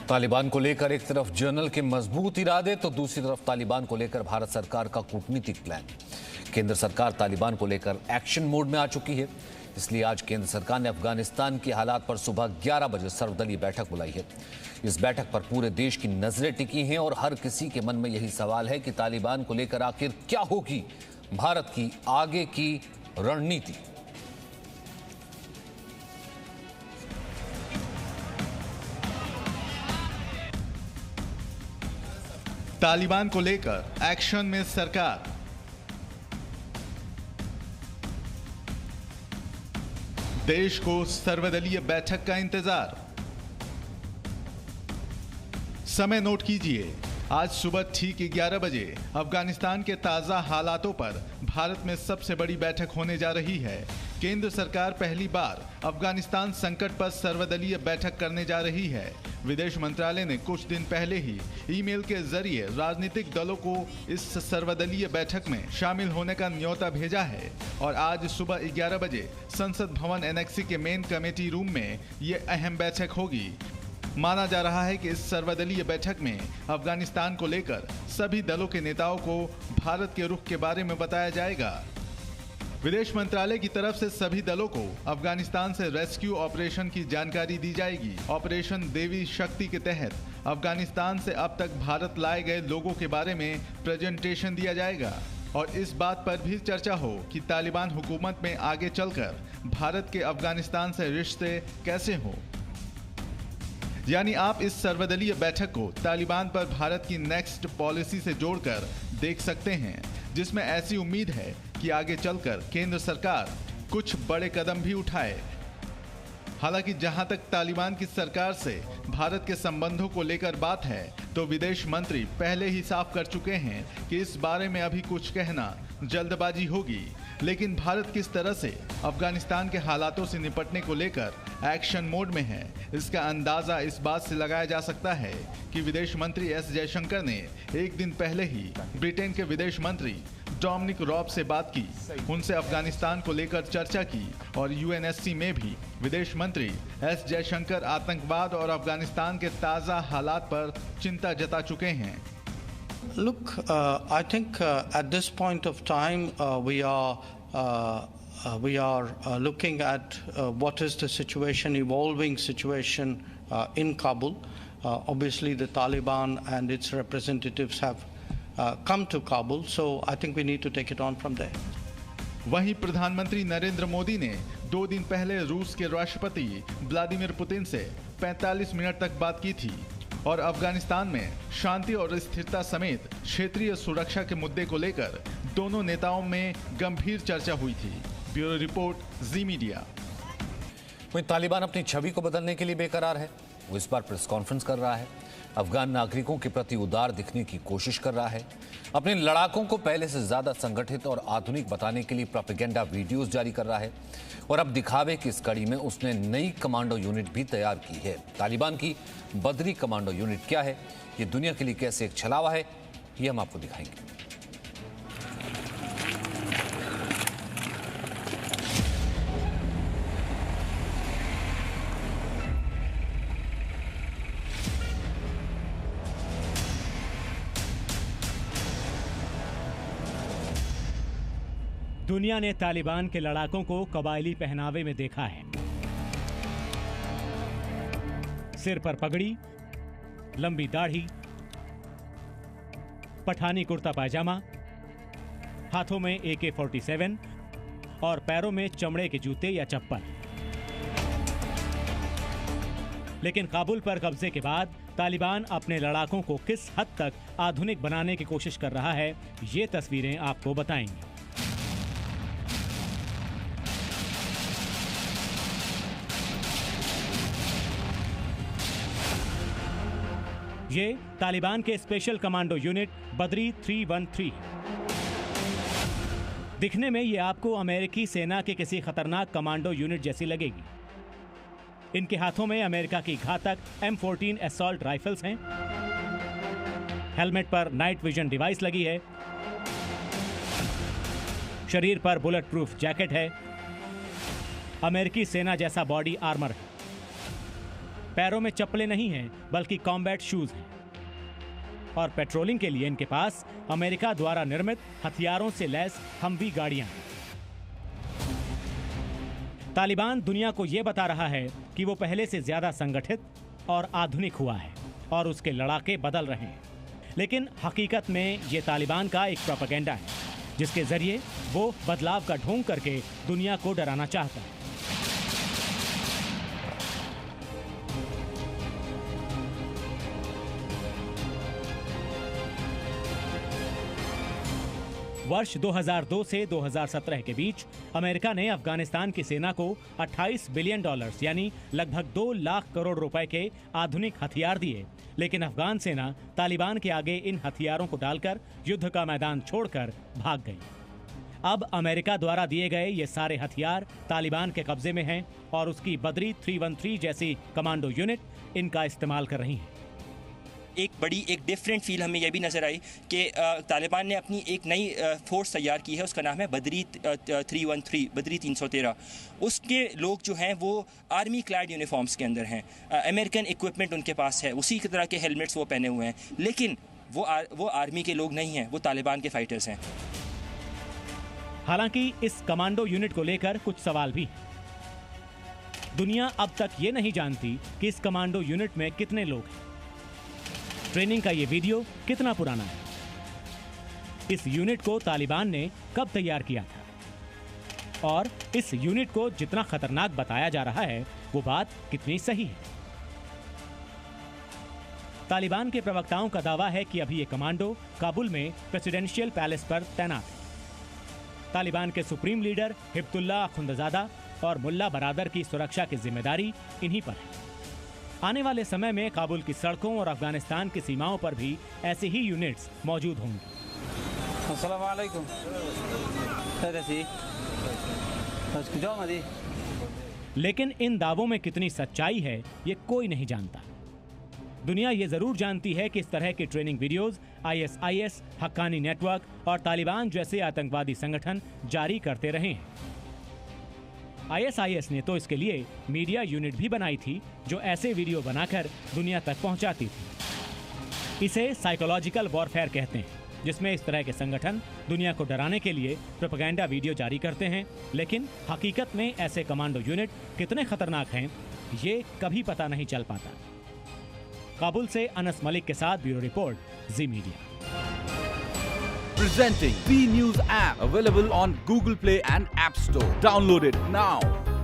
तालिबान को लेकर एक तरफ जनरल के मजबूत इरादे तो दूसरी तरफ तालिबान को लेकर भारत सरकार का कूटनीतिक प्लान। केंद्र सरकार तालिबान को लेकर एक्शन मोड में आ चुकी है। इसलिए आज केंद्र सरकार ने अफगानिस्तान के हालात पर सुबह 11 बजे सर्वदलीय बैठक बुलाई है। इस बैठक पर पूरे देश की नजरें टिकी हैं और हर किसी के मन में यही सवाल है कि तालिबान को लेकर आखिर क्या होगी भारत की आगे की रणनीति। तालिबान को लेकर एक्शन में सरकार। देश को सर्वदलीय बैठक का इंतजार। समय नोट कीजिए, आज सुबह ठीक 11 बजे अफगानिस्तान के ताजा हालातों पर भारत में सबसे बड़ी बैठक होने जा रही है। केंद्र सरकार पहली बार अफगानिस्तान संकट पर सर्वदलीय बैठक करने जा रही है। विदेश मंत्रालय ने कुछ दिन पहले ही ईमेल के जरिए राजनीतिक दलों को इस सर्वदलीय बैठक में शामिल होने का न्योता भेजा है और आज सुबह 11 बजे संसद भवन एनेक्सी के मेन कमेटी रूम में ये अहम बैठक होगी। माना जा रहा है कि इस सर्वदलीय बैठक में अफगानिस्तान को लेकर सभी दलों के नेताओं को भारत के रुख के बारे में बताया जाएगा। विदेश मंत्रालय की तरफ से सभी दलों को अफगानिस्तान से रेस्क्यू ऑपरेशन की जानकारी दी जाएगी। ऑपरेशन देवी शक्ति के तहत अफगानिस्तान से अब तक भारत लाए गए लोगों के बारे में प्रेजेंटेशन दिया जाएगा और इस बात पर भी चर्चा हो कि तालिबान हुकूमत में आगे चलकर भारत के अफगानिस्तान से रिश्ते कैसे हों। यानी आप इस सर्वदलीय बैठक को तालिबान पर भारत की नेक्स्ट पॉलिसी से जोड़कर देख सकते हैं, जिसमें ऐसी उम्मीद है कि आगे चलकर केंद्र सरकार कुछ बड़े कदम भी उठाए। हालांकि जहां तक तालिबान की सरकार से भारत के संबंधों को लेकर बात है, तो विदेश मंत्री पहले ही साफ कर चुके हैं कि इस बारे में अभी कुछ कहना जल्दबाजी होगी। लेकिन भारत किस तरह से अफगानिस्तान के हालातों से निपटने को लेकर एक्शन मोड में है, इसका अंदाजा इस बात से लगाया जा सकता है कि विदेश मंत्री एस जयशंकर ने एक दिन पहले ही ब्रिटेन के विदेश मंत्री डोमिनिक रॉब से बात की, उनसे अफगानिस्तान को लेकर चर्चा की और यूएनएससी में भी विदेश मंत्री एस जयशंकर आतंकवाद और अफगानिस्तान के ताज़ा हालात पर चिंता जता चुके हैं। Look, I think at this point of time we are looking at what is the situation, evolving situation in Kabul. Obviously, the Taliban and its representatives have come to Kabul, so I think we need to take it on from there. वहीं प्रधानमंत्री नरेंद्र मोदी ने 2 दिन पहले रूस के राष्ट्रपति Vladimir Putin से 45 minute तक बात की थी और अफगानिस्तान में शांति और स्थिरता समेत क्षेत्रीय सुरक्षा के मुद्दे को लेकर दोनों नेताओं में गंभीर चर्चा हुई थी। ब्यूरो रिपोर्ट, जी मीडिया। वहीं तालिबान अपनी छवि को बदलने के लिए बेकरार है। वो इस बार प्रेस कॉन्फ्रेंस कर रहा है, अफगान नागरिकों के प्रति उदार दिखने की कोशिश कर रहा है, अपने लड़ाकों को पहले से ज्यादा संगठित और आधुनिक बताने के लिए प्रोपेगेंडा वीडियोस जारी कर रहा है और अब दिखावे की इस कड़ी में उसने नई कमांडो यूनिट भी तैयार की है। तालिबान की बदरी कमांडो यूनिट क्या है, ये दुनिया के लिए कैसे एक छलावा है, ये हम आपको दिखाएंगे। दुनिया ने तालिबान के लड़ाकों को कबायली पहनावे में देखा है। सिर पर पगड़ी, लंबी दाढ़ी, पठानी कुर्ता पायजामा, हाथों में AK-47 और पैरों में चमड़े के जूते या चप्पल। लेकिन काबुल पर कब्जे के बाद तालिबान अपने लड़ाकों को किस हद तक आधुनिक बनाने की कोशिश कर रहा है, ये तस्वीरें आपको बताएंगी। ये तालिबान के स्पेशल कमांडो यूनिट बदरी 313। दिखने में ये आपको अमेरिकी सेना के किसी खतरनाक कमांडो यूनिट जैसी लगेगी। इनके हाथों में अमेरिका की घातक M14 असॉल्ट राइफल्स हैं। हेलमेट पर नाइट विजन डिवाइस लगी है। शरीर पर बुलेट प्रूफ जैकेट है। अमेरिकी सेना जैसा बॉडी आर्मर है। पैरों में चप्पलें नहीं हैं बल्कि कॉम्बैट शूज हैं और पेट्रोलिंग के लिए इनके पास अमेरिका द्वारा निर्मित हथियारों से लैस हमवी गाड़ियां हैं। तालिबान दुनिया को यह बता रहा है कि वो पहले से ज्यादा संगठित और आधुनिक हुआ है और उसके लड़ाके बदल रहे हैं, लेकिन हकीकत में ये तालिबान का एक प्रोपेगेंडा है जिसके जरिए वो बदलाव का ढोंग करके दुनिया को डराना चाहता है। वर्ष 2002 से 2017 के बीच अमेरिका ने अफगानिस्तान की सेना को $28 बिलियन यानी लगभग 2 लाख करोड़ रुपए के आधुनिक हथियार दिए, लेकिन अफगान सेना तालिबान के आगे इन हथियारों को डालकर युद्ध का मैदान छोड़कर भाग गई। अब अमेरिका द्वारा दिए गए ये सारे हथियार तालिबान के कब्जे में हैं और उसकी बदरी 313 जैसी कमांडो यूनिट इनका इस्तेमाल कर रही है। एक डिफरेंट फील हमें यह भी नज़र आई कि तालिबान ने अपनी एक नई फोर्स तैयार की है, उसका नाम है बदरी 313, बदरी 313। उसके लोग जो हैं वो आर्मी क्लैड यूनिफॉर्म्स के अंदर हैं, अमेरिकन इक्विपमेंट उनके पास है, उसी तरह के हेलमेट्स वो पहने हुए हैं, लेकिन वो आर्मी के लोग नहीं हैं, वो तालिबान के फाइटर्स हैं। हालांकि इस कमांडो यूनिट को लेकर कुछ सवाल भी हैं। दुनिया अब तक ये नहीं जानती कि इस कमांडो यूनिट में कितने लोग हैं, ट्रेनिंग का ये वीडियो कितना पुराना है, इस यूनिट को तालिबान ने कब तैयार किया था और इस यूनिट को जितना खतरनाक बताया जा रहा है वो बात कितनी सही है। तालिबान के प्रवक्ताओं का दावा है कि अभी ये कमांडो काबुल में प्रेसिडेंशियल पैलेस पर तैनात है। तालिबान के सुप्रीम लीडर हिब्तुल्लाह अखुंदजादा और मुल्ला बरादर की सुरक्षा की जिम्मेदारी इन्हीं पर है। आने वाले समय में काबुल की सड़कों और अफगानिस्तान की सीमाओं पर भी ऐसे ही यूनिट्स मौजूद होंगी। अस्सलाम वालेकुम। लेकिन इन दावों में कितनी सच्चाई है ये कोई नहीं जानता। दुनिया ये जरूर जानती है कि इस तरह की training videos ISIS, Haqqani network और तालिबान जैसे आतंकवादी संगठन जारी करते रहे हैं। ISIS ने तो इसके लिए मीडिया यूनिट भी बनाई थी जो ऐसे वीडियो बनाकर दुनिया तक पहुंचाती थी। इसे साइकोलॉजिकल वॉरफेयर कहते हैं, जिसमें इस तरह के संगठन दुनिया को डराने के लिए प्रोपेगेंडा वीडियो जारी करते हैं, लेकिन हकीकत में ऐसे कमांडो यूनिट कितने खतरनाक हैं ये कभी पता नहीं चल पाता। काबुल से अनस मलिक के साथ bureau report, ji media. Presenting B News app, available on Google Play and App Store. Download it now.